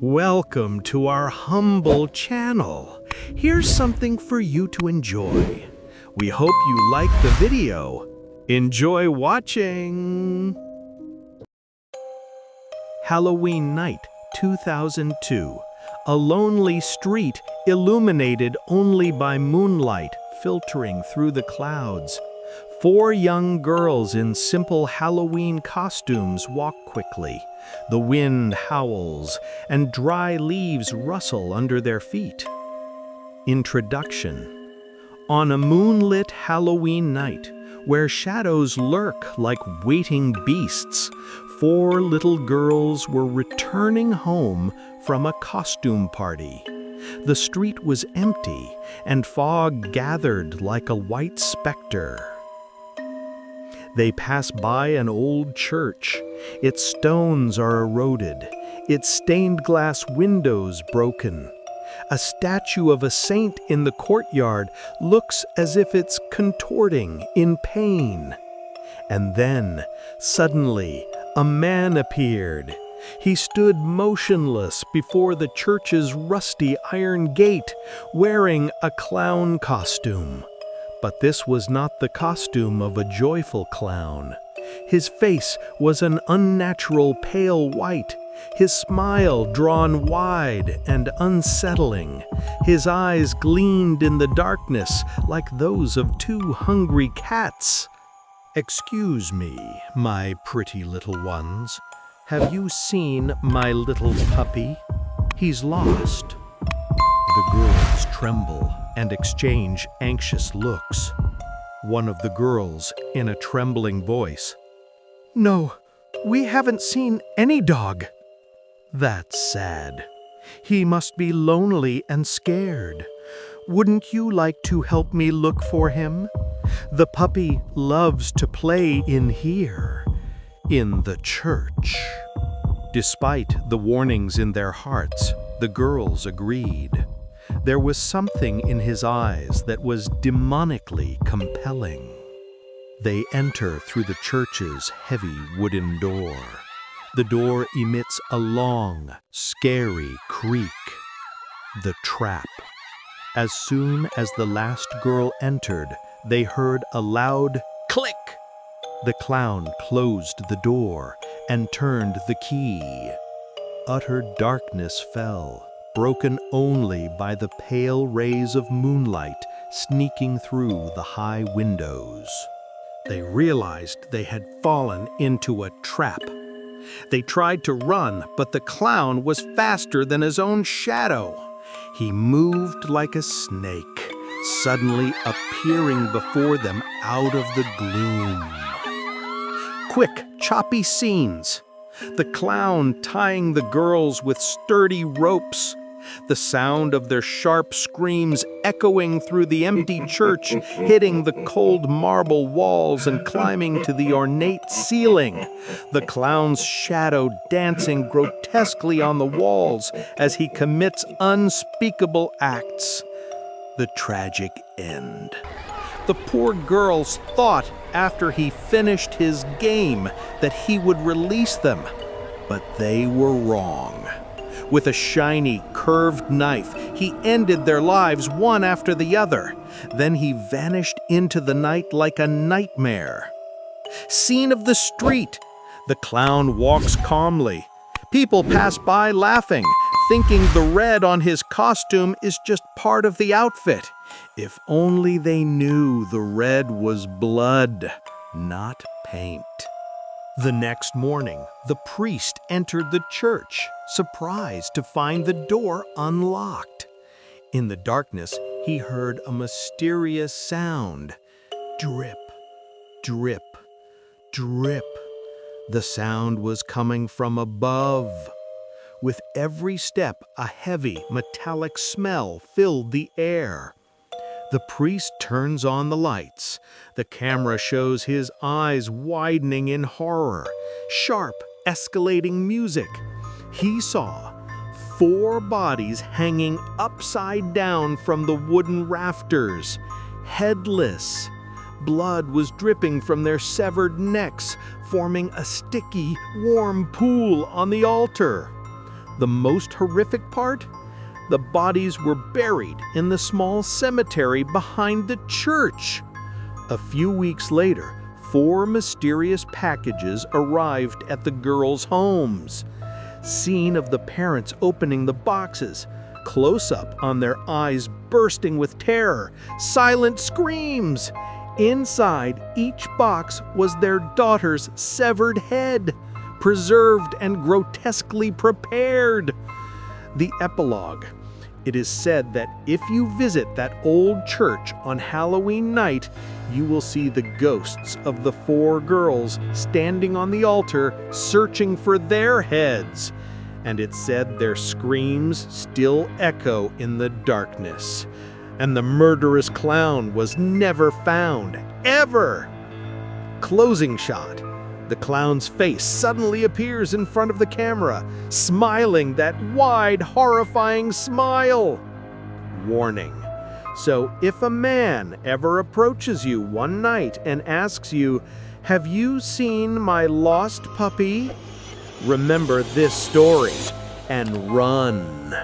Welcome to our humble channel. Here's something for you to enjoy. We hope you like the video. Enjoy watching! Halloween night, 2002. A lonely street illuminated only by moonlight filtering through the clouds. 4 young girls in simple Halloween costumes walk quickly. The wind howls, and dry leaves rustle under their feet. Introduction. On a moonlit Halloween night, where shadows lurk like waiting beasts, 4 little girls were returning home from a costume party. The street was empty, and fog gathered like a white specter. They pass by an old church. Its stones are eroded, its stained glass windows broken. A statue of a saint in the courtyard looks as if it's contorting in pain. And then, suddenly, a man appeared. He stood motionless before the church's rusty iron gate, wearing a clown costume. But this was not the costume of a joyful clown. His face was an unnatural pale white, his smile drawn wide and unsettling. His eyes gleamed in the darkness like those of 2 hungry cats. "Excuse me, my pretty little ones. Have you seen my little puppy? He's lost." The girls tremble and exchange anxious looks. One of the girls, in a trembling voice, "No, we haven't seen any dog." "That's sad. He must be lonely and scared. Wouldn't you like to help me look for him? The puppy loves to play in here, in the church." Despite the warnings in their hearts, the girls agreed. There was something in his eyes that was demonically compelling. They enter through the church's heavy wooden door. The door emits a long, scary creak. The trap. As soon as the last girl entered, they heard a loud click. The clown closed the door and turned the key. Utter darkness fell, broken only by the pale rays of moonlight sneaking through the high windows. They realized they had fallen into a trap. They tried to run, but the clown was faster than his own shadow. He moved like a snake, suddenly appearing before them out of the gloom. Quick, choppy scenes. The clown tying the girls with sturdy ropes. The sound of their sharp screams echoing through the empty church, hitting the cold marble walls and climbing to the ornate ceiling. The clown's shadow dancing grotesquely on the walls as he commits unspeakable acts. The tragic end. The poor girls thought after he finished his game that he would release them, but they were wrong. With a shiny, curved knife, he ended their lives one after the other. Then he vanished into the night like a nightmare. Scene of the street. The clown walks calmly. People pass by laughing, thinking the red on his costume is just part of the outfit. If only they knew the red was blood, not paint. The next morning, the priest entered the church, surprised to find the door unlocked. In the darkness, he heard a mysterious sound. Drip, drip, drip. The sound was coming from above. With every step, a heavy, metallic smell filled the air. The priest turns on the lights. The camera shows his eyes widening in horror. Sharp, escalating music. He saw 4 bodies hanging upside down from the wooden rafters, headless. Blood was dripping from their severed necks, forming a sticky, warm pool on the altar. The most horrific part? The bodies were buried in the small cemetery behind the church. A few weeks later, 4 mysterious packages arrived at the girls' homes. Scene of the parents opening the boxes, close-up on their eyes bursting with terror, silent screams. Inside each box was their daughter's severed head, preserved and grotesquely prepared. The epilogue. It is said that if you visit that old church on Halloween night, you will see the ghosts of the 4 girls standing on the altar searching for their heads. And it's said their screams still echo in the darkness. And the murderous clown was never found, ever. Closing shot. The clown's face suddenly appears in front of the camera, smiling that wide, horrifying smile. Warning. So if a man ever approaches you one night and asks you, "Have you seen my lost puppy?" remember this story and run.